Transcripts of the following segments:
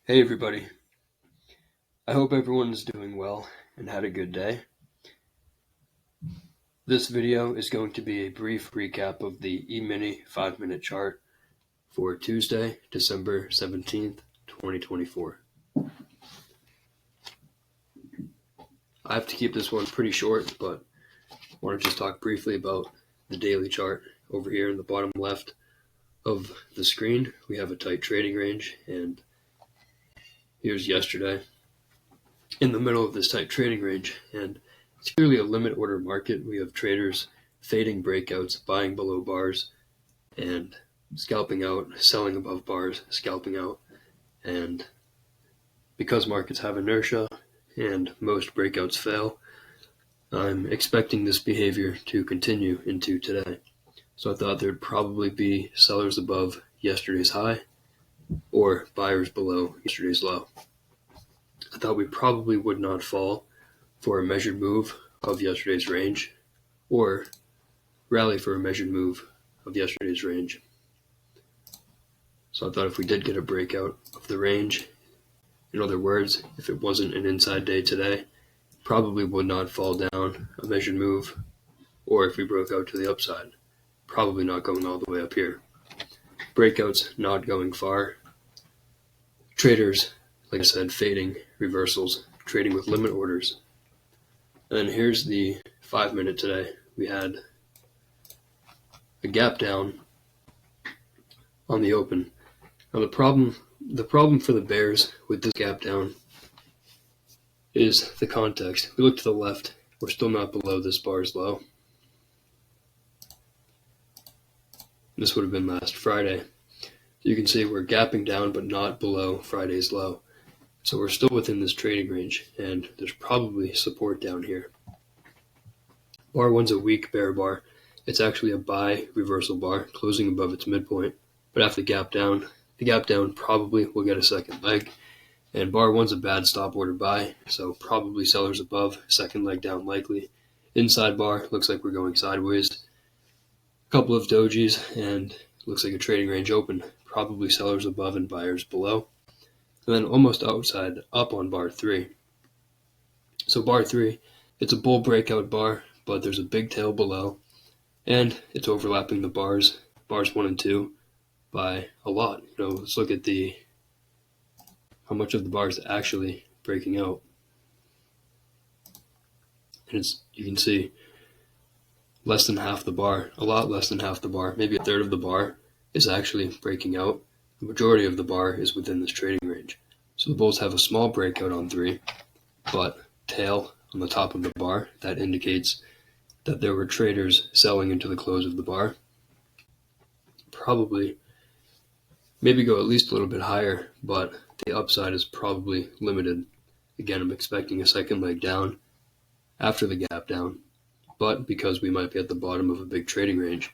Hey everybody, I hope everyone is doing well and had a good day. This video is going to be a brief recap of the Emini 5-minute chart for Tuesday, December 17th, 2024. I have to keep this one pretty short, but I want to just talk briefly about the daily chart. Over here in the bottom left of the screen, we have a tight trading range, and here's yesterday in the middle of this tight trading range, and it's clearly a limit order market. We have traders fading breakouts, buying below bars, and scalping out, selling above bars, scalping out. And because markets have inertia and most breakouts fail, I'm expecting this behavior to continue into today. So I thought there'd probably be sellers above yesterday's high or buyers below yesterday's low. I thought we probably would not fall for a measured move of yesterday's range or rally for a measured move of yesterday's range. So I thought if we did get a breakout of the range, in other words, if it wasn't an inside day today, probably would not fall down a measured move, or if we broke out to the upside, probably not going all the way up here. Breakouts not going far. Traders, like I said, fading reversals, trading with limit orders. And then here's the 5-minute today. We had a gap down on the open. Now the problem for the bears with this gap down is the context. We look to the left, we're still not below this bar's low. This would have been last Friday. You can see we're gapping down but not below Friday's low. So we're still within this trading range, and there's probably support down here. Bar 1's a weak bear bar. It's actually a buy reversal bar, closing above its midpoint. But after the gap down probably will get a second leg. And bar 1's a bad stop order buy, so probably sellers above, second leg down likely. Inside bar, looks like we're going sideways. A couple of dojis, and looks like a trading range open. Probably sellers above and buyers below. And then almost outside, up on bar 3. So bar 3, it's a bull breakout bar, but there's a big tail below, and it's overlapping the bars 1 and 2, by a lot. Let's look at how much of the bar is actually breaking out. And you can see less than half the bar, a lot less than half the bar, maybe a third of the bar is actually breaking out. The majority of the bar is within this trading range. So the bulls have a small breakout on 3, but tail on the top of the bar. That indicates that there were traders selling into the close of the bar. Probably maybe go at least a little bit higher, but the upside is probably limited. Again, I'm expecting a second leg down after the gap down, but because we might be at the bottom of a big trading range,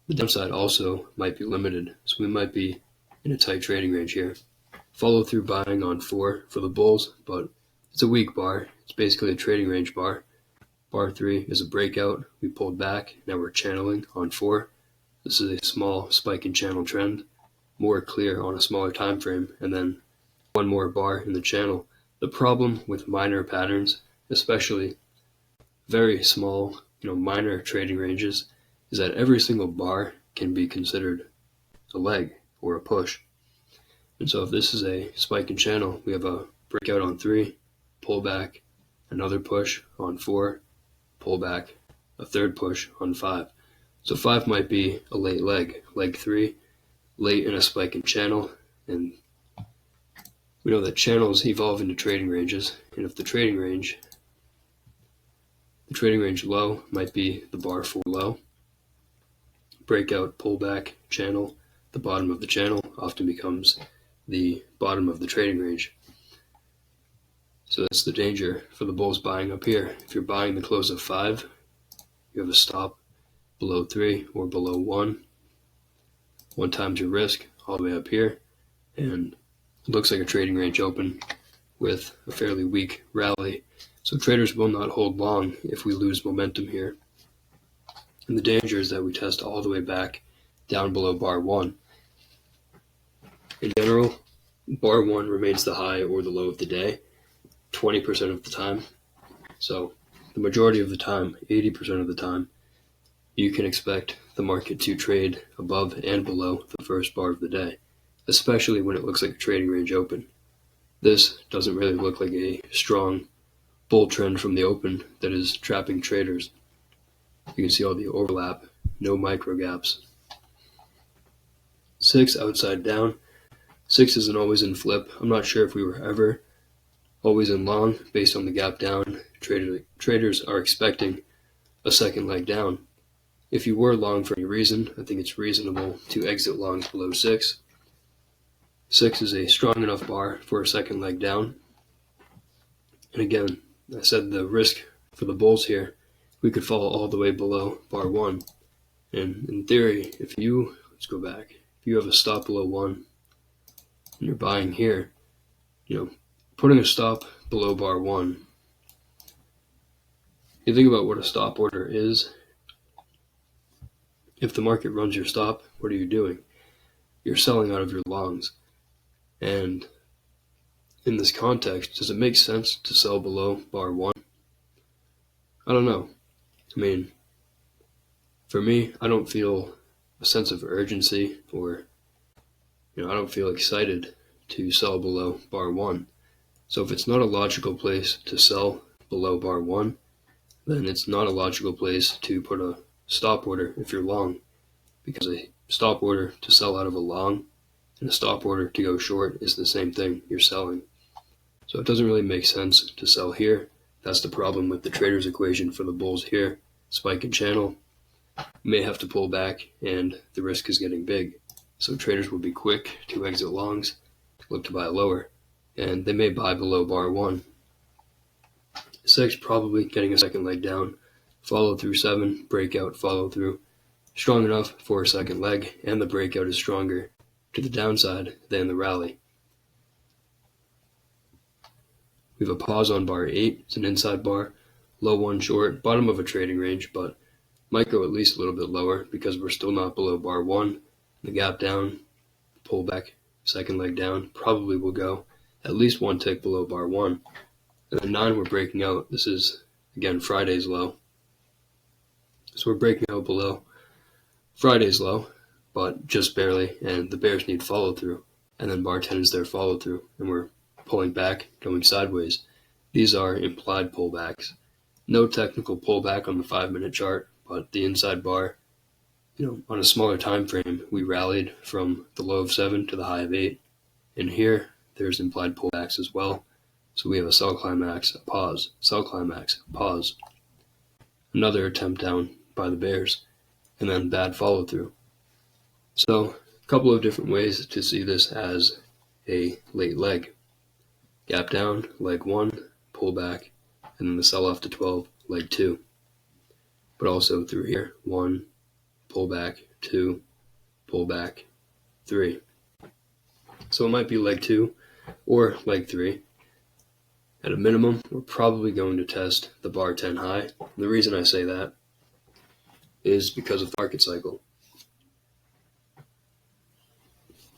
the downside also might be limited, so we might be in a tight trading range here. Follow through buying on 4 for the bulls, but it's a weak bar. It's basically a trading range bar. Bar 3 is a breakout. We pulled back. Now we're channeling on 4. This is a small spike in channel trend, more clear on a smaller time frame, and then one more bar in the channel. The problem with minor patterns, especially very small, minor trading ranges, is that every single bar can be considered a leg or a push. And so if this is a spike in channel, we have a breakout on 3, pull back, another push on 4, pull back, a third push on 5. So 5 might be a late leg. Leg 3, late in a spike in channel, and we know that channels evolve into trading ranges, and if the trading range low might be the bar 4 low. Breakout, pullback, channel, the bottom of the channel often becomes the bottom of the trading range. So that's the danger for the bulls buying up here. If you're buying the close of 5, you have a stop below 3 or below 1. 1 times your risk all the way up here, and it looks like a trading range open with a fairly weak rally. So traders will not hold long if we lose momentum here. And the danger is that we test all the way back down below bar 1. In general, bar 1 remains the high or the low of the day 20% of the time. So the majority of the time, 80% of the time, you can expect the market to trade above and below the first bar of the day, especially when it looks like a trading range open. This doesn't really look like a strong bull trend from the open that is trapping traders. You can see all the overlap, no micro gaps. 6 outside down. 6 isn't always in flip. I'm not sure if we were ever always in long based on the gap down. Traders are expecting a second leg down. If you were long for any reason, I think it's reasonable to exit longs below 6. 6 is a strong enough bar for a second leg down. And again, I said the risk for the bulls here, we could fall all the way below bar 1. And in theory, let's go back, if you have a stop below 1 and you're buying here, putting a stop below bar 1, you think about what a stop order is. If the market runs your stop, what are you doing? You're selling out of your longs. And in this context, does it make sense to sell below bar 1? I don't know. I mean, for me, I don't feel a sense of urgency or, I don't feel excited to sell below bar 1. So if it's not a logical place to sell below bar 1, then it's not a logical place to put a stop order if you're long, because a stop order to sell out of a long and a stop order to go short is the same thing. You're selling. So it doesn't really make sense to sell here. That's the problem with the trader's equation for the bulls here. Spike and channel. You may have to pull back and the risk is getting big. So traders will be quick to exit longs, look to buy lower, and they may buy below bar 1. 6 probably getting a second leg down. Follow through 7, breakout, follow through. Strong enough for a second leg, and the breakout is stronger to the downside than the rally. We have a pause on bar 8. It's an inside bar. Low 1 short, bottom of a trading range, but might go at least a little bit lower because we're still not below bar 1. The gap down, pull back, second leg down, probably will go at least 1 tick below bar 1. And then 9 we're breaking out. This is, again, Friday's low. So we're breaking out below Friday's low, but just barely, and the bears need follow through. And then bar 10 is their follow through, and we're pulling back, going sideways. These are implied pullbacks. No technical pullback on the 5-minute chart, but the inside bar, on a smaller time frame, we rallied from the low of 7 to the high of 8. And here, there's implied pullbacks as well. So we have a sell climax, a pause, sell climax, pause. Another attempt down by the bears, and then bad follow through. So a couple of different ways to see this as a late leg. Gap down, leg 1, pull back, and then the sell off to 12, leg 2. But also through here, 1, pull back, 2, pull back, 3. So it might be leg 2 or leg 3. At a minimum, we're probably going to test the bar 10 high. The reason I say that is because of the market cycle.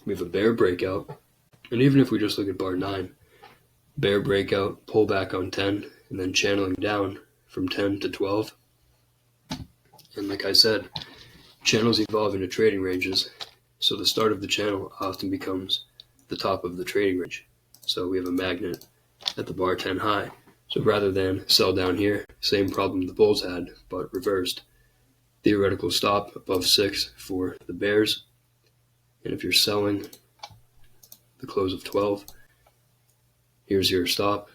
We have a bear breakout, and even if we just look at bar 9, bear breakout, pull back on 10, and then channeling down from 10 to 12. And like I said, channels evolve into trading ranges, so the start of the channel often becomes the top of the trading range. So we have a magnet at the bar 10 high. So rather than sell down here, same problem the bulls had, but reversed. Theoretical stop above 6 for the bears. And if you're selling the close of 12, here's your stop,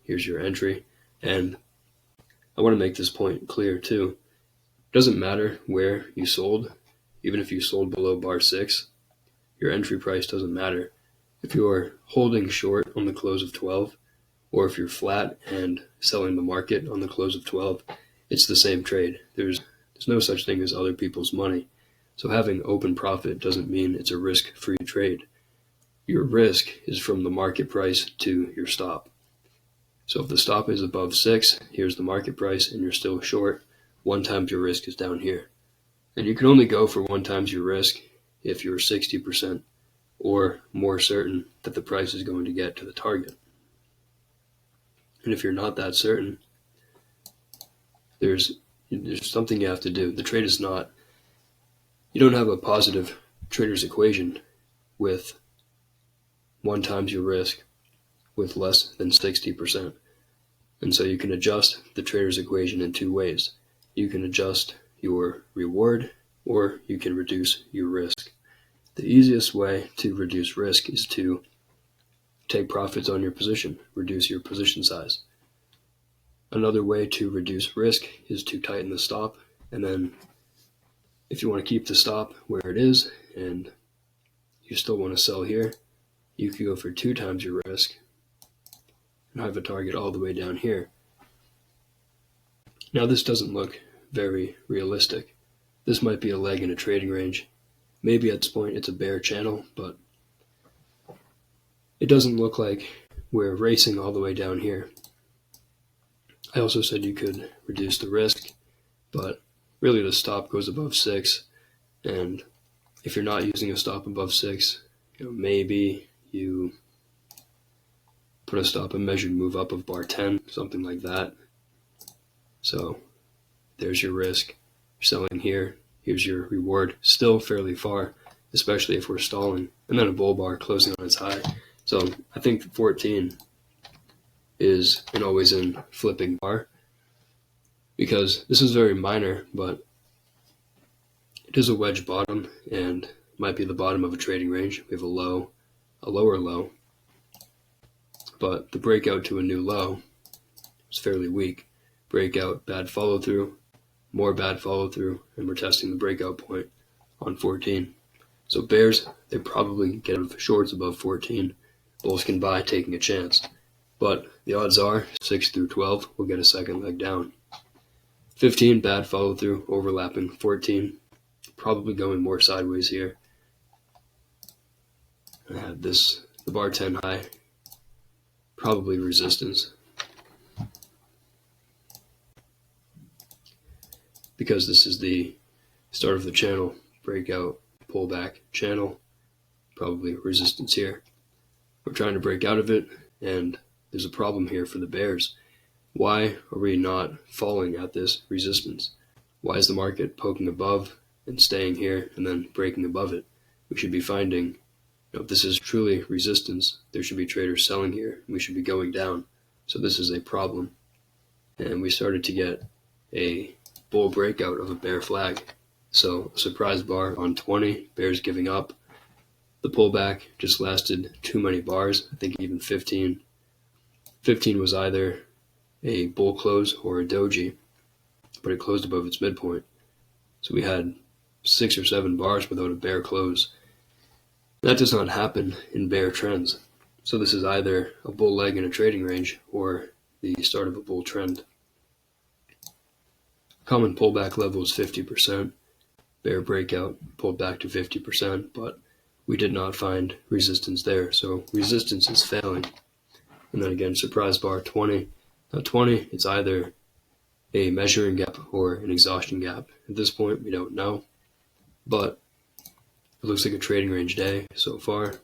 here's your entry. And I want to make this point clear too. It doesn't matter where you sold, even if you sold below bar 6, your entry price doesn't matter. If you're holding short on the close of 12, or if you're flat and selling the market on the close of 12, it's the same trade. There's no such thing as other people's money. So having open profit doesn't mean it's a risk-free trade. Your risk is from the market price to your stop. So if the stop is above 6, here's the market price, and you're still short, 1 times your risk is down here. And you can only go for 1 times your risk if you're 60% or more certain that the price is going to get to the target. And if you're not that certain, there's something you have to do. The trade is not, you don't have a positive trader's equation with 1 times your risk with less than 60%. And so you can adjust the trader's equation in 2 ways. You can adjust your reward, or you can reduce your risk. The easiest way to reduce risk is to take profits on your position, reduce your position size. Another way to reduce risk is to tighten the stop, and then if you want to keep the stop where it is and you still want to sell here, you could go for 2 times your risk and have a target all the way down here. Now this doesn't look very realistic. This might be a leg in a trading range. Maybe at this point it's a bear channel, but it doesn't look like we're racing all the way down here. I also said you could reduce the risk, but really the stop goes above 6, and if you're not using a stop above 6, maybe you put a stop and measured move up of bar 10, something like that. So there's your risk. You're selling here. Here's your reward. Still fairly far, especially if we're stalling. And then a bull bar closing on its high. So I think 14 is an always in flipping bar, because this is very minor, but it is a wedge bottom and might be the bottom of a trading range. We have a lower low, but the breakout to a new low is fairly weak. Breakout, bad follow through, more bad follow through, and we're testing the breakout point on 14. So bears, they probably get out of shorts above 14. Bulls can buy, taking a chance. But the odds are 6 through 12 will get a second leg down. 15, bad follow through, overlapping. 14, probably going more sideways here. I have the bar 10 high, probably resistance. Because this is the start of the channel, breakout, pullback channel, probably resistance here. We're trying to break out of it, and there's a problem here for the bears. Why are we not falling at this resistance? Why is the market poking above and staying here and then breaking above it? We should be finding, if this is truly resistance, there should be traders selling here. We should be going down. So this is a problem. And we started to get a bull breakout of a bear flag. So a surprise bar on 20, bears giving up. The pullback just lasted too many bars. I think even 15. 15 was either a bull close or a doji, but it closed above its midpoint. So we had 6 or 7 bars without a bear close. That does not happen in bear trends. So this is either a bull leg in a trading range or the start of a bull trend. Common pullback level is 50%. Bear breakout pulled back to 50%, but we did not find resistance there. So resistance is failing. And then again, surprise bar 20. Now 20, it's either a measuring gap or an exhaustion gap. At this point, we don't know, but it looks like a trading range day so far.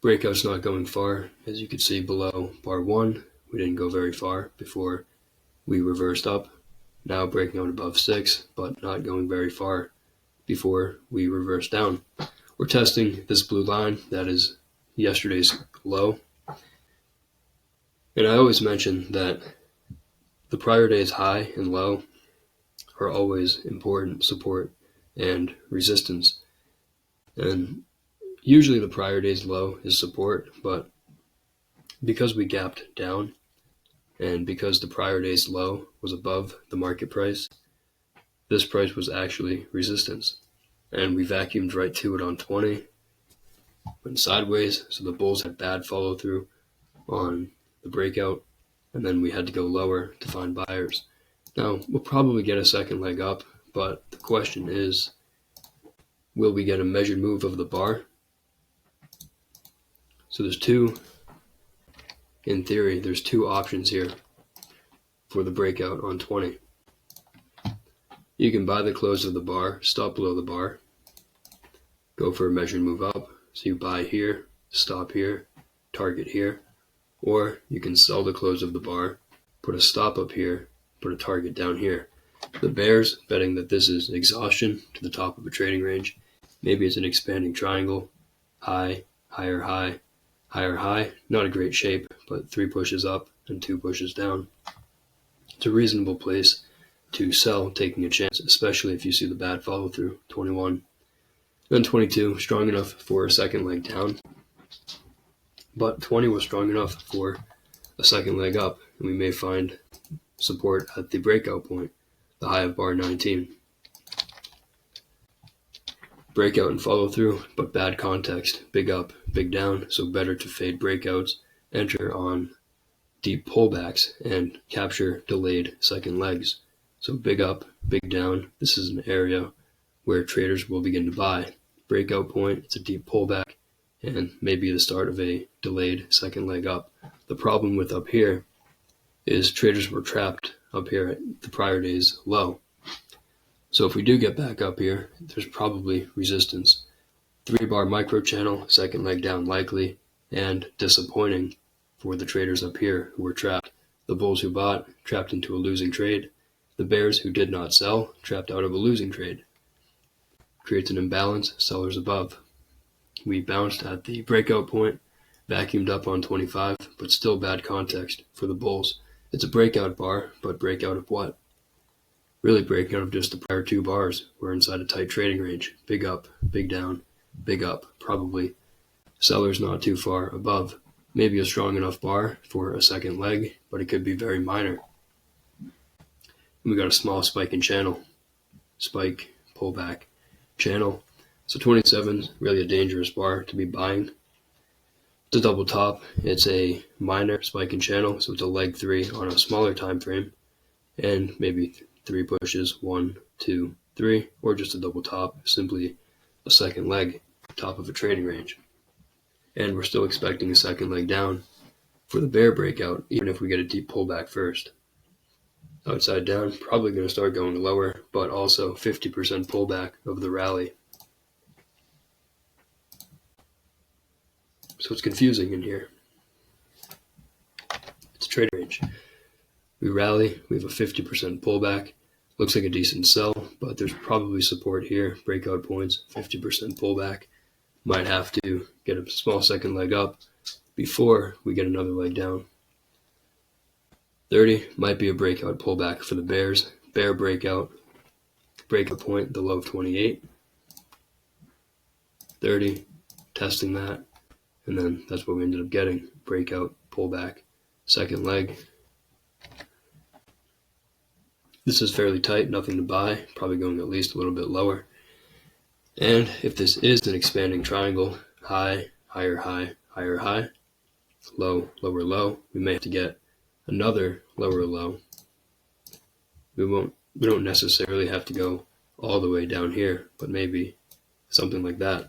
Breakout's not going far. As you can see below bar 1, we didn't go very far before we reversed up. Now breaking out above 6, but not going very far before we reversed down. We're testing this blue line that is yesterday's low. And I always mention that the prior day's high and low are always important support and resistance. And usually the prior day's low is support, but because we gapped down and because the prior day's low was above the market price, this price was actually resistance. And we vacuumed right to it on 20, went sideways, so the bulls had bad follow through on the breakout, and then we had to go lower to find buyers. Now, we'll probably get a second leg up, but the question is, will we get a measured move of the bar? So in theory, there's 2 options here for the breakout on 20. You can buy the close of the bar, stop below the bar, go for a measured move up. So you buy here, stop here, target here, or you can sell the close of the bar, put a stop up here, put a target down here. The bears betting that this is exhaustion to the top of a trading range. Maybe it's an expanding triangle, high, higher high, higher high. Not a great shape, but 3 pushes up and 2 pushes down. It's a reasonable place to sell, taking a chance, especially if you see the bad follow through, 21. Then 22, strong enough for a second leg down, but 20 was strong enough for a second leg up, and we may find support at the breakout point, the high of bar 19. Breakout and follow through, but bad context, big up, big down, so better to fade breakouts, enter on deep pullbacks, and capture delayed second legs. So big up, big down, this is an area where traders will begin to buy. Breakout point, it's a deep pullback, and maybe the start of a delayed second leg up. The problem with up here is traders were trapped up here at the prior day's low. So if we do get back up here, there's probably resistance. 3-bar micro channel, second leg down likely, and disappointing for the traders up here who were trapped. The bulls who bought, trapped into a losing trade. The bears who did not sell, trapped out of a losing trade. Creates an imbalance, sellers above. We bounced at the breakout point, vacuumed up on 25, but still bad context for the bulls. It's a breakout bar, but breakout of what? Really breakout of just the prior 2 bars. We're inside a tight trading range. Big up, big down, big up, probably. Sellers not too far above. Maybe a strong enough bar for a second leg, but it could be very minor. And we got a small spike in channel. Spike, pullback, channel. So 27 is really a dangerous bar to be buying. It's a double top. It's a minor spike in channel, so it's a leg 3 on a smaller time frame, and maybe 3 pushes, 1, 2, 3, or just a double top, simply a second leg, top of a trading range. And we're still expecting a second leg down for the bear breakout, even if we get a deep pullback first. Outside down, probably going to start going lower, but also 50% pullback of the rally. So it's confusing in here. It's a trading range. We rally, we have a 50% pullback. Looks like a decent sell, but there's probably support here. Breakout points, 50% pullback. Might have to get a small second leg up before we get another leg down. 30 might be a breakout pullback for the bears. Bear breakout point, the low of 28. 30, testing that, and then that's what we ended up getting. Breakout, pullback, second leg. This is fairly tight, nothing to buy, probably going at least a little bit lower. And if this is an expanding triangle, high, higher high, higher high, low, lower low, we may have to get another lower low. We don't necessarily have to go all the way down here, but maybe something like that.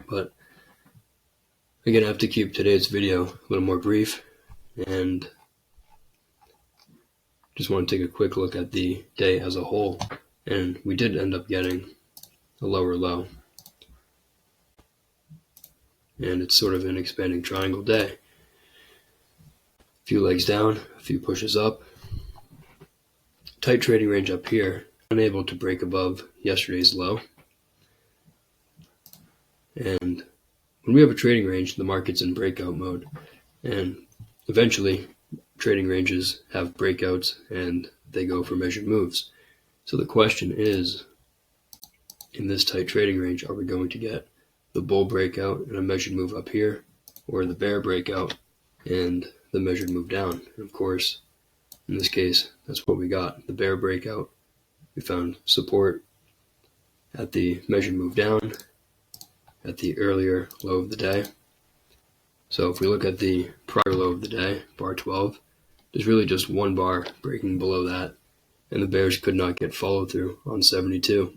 But again, I have to keep today's video a little more brief, and just want to take a quick look at the day as a whole, and we did end up getting a lower low. And it's sort of an expanding triangle day. A few legs down, a few pushes up. Tight trading range up here, unable to break above yesterday's low. And when we have a trading range, the market's in breakout mode. And eventually, trading ranges have breakouts and they go for measured moves. So the question is, in this tight trading range, are we going to get the bull breakout and a measured move up here, or the bear breakout and the measured move down? And of course, in this case, that's what we got. The bear breakout, we found support at the measured move down at the earlier low of the day. So if we look at the prior low of the day, bar 12, there's really just one bar breaking below that, and the bears could not get follow through on 72.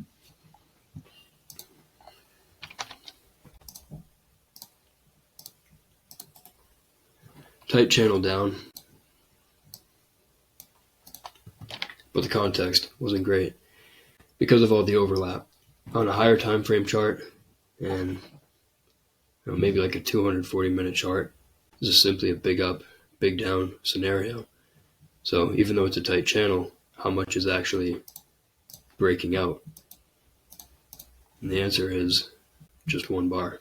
Tight channel down, but the context wasn't great because of all the overlap. On a higher time frame chart, and maybe like a 240-minute chart, this is simply a big up, big down scenario. So even though it's a tight channel, how much is actually breaking out? And the answer is just 1 bar.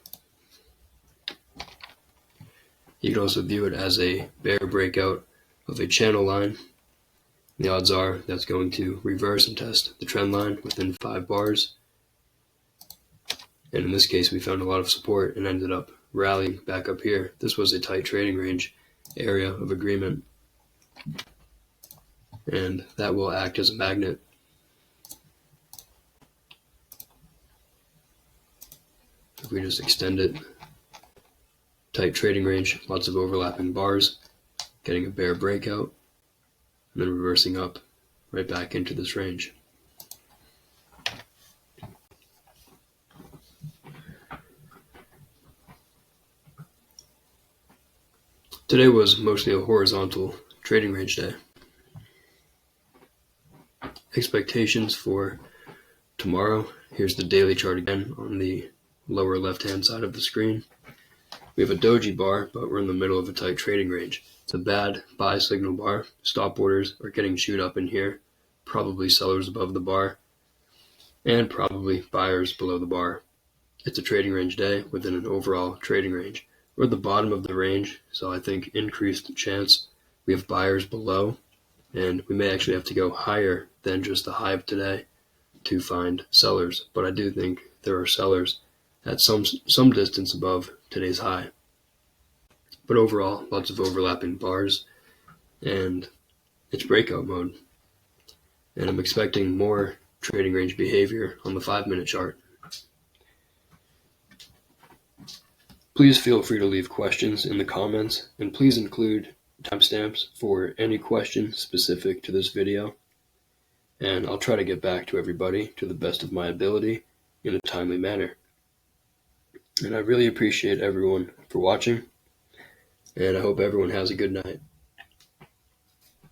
You can also view it as a bear breakout of a channel line. The odds are that's going to reverse and test the trend line within 5 bars. And in this case, we found a lot of support and ended up rallying back up here. This was a tight trading range area of agreement, and that will act as a magnet. If we just extend it, tight trading range, lots of overlapping bars, getting a bear breakout, and then reversing up right back into this range. Today was mostly a horizontal trading range day. Expectations for tomorrow. Here's the daily chart again on the lower left-hand side of the screen. We have a doji bar, but we're in the middle of a tight trading range. It's a bad buy signal bar. Stop orders are getting chewed up in here. Probably sellers above the bar, and probably buyers below the bar. It's a trading range day within an overall trading range. We're at the bottom of the range, so I think increased chance we have buyers below, and we may actually have to go higher than just the high of today to find sellers. But I do think there are sellers at some distance above today's high. But overall, lots of overlapping bars, and it's breakout mode. And I'm expecting more trading range behavior on the 5-minute chart. Please feel free to leave questions in the comments, and please include timestamps for any question specific to this video. And I'll try to get back to everybody to the best of my ability in a timely manner. And I really appreciate everyone for watching, and I hope everyone has a good night.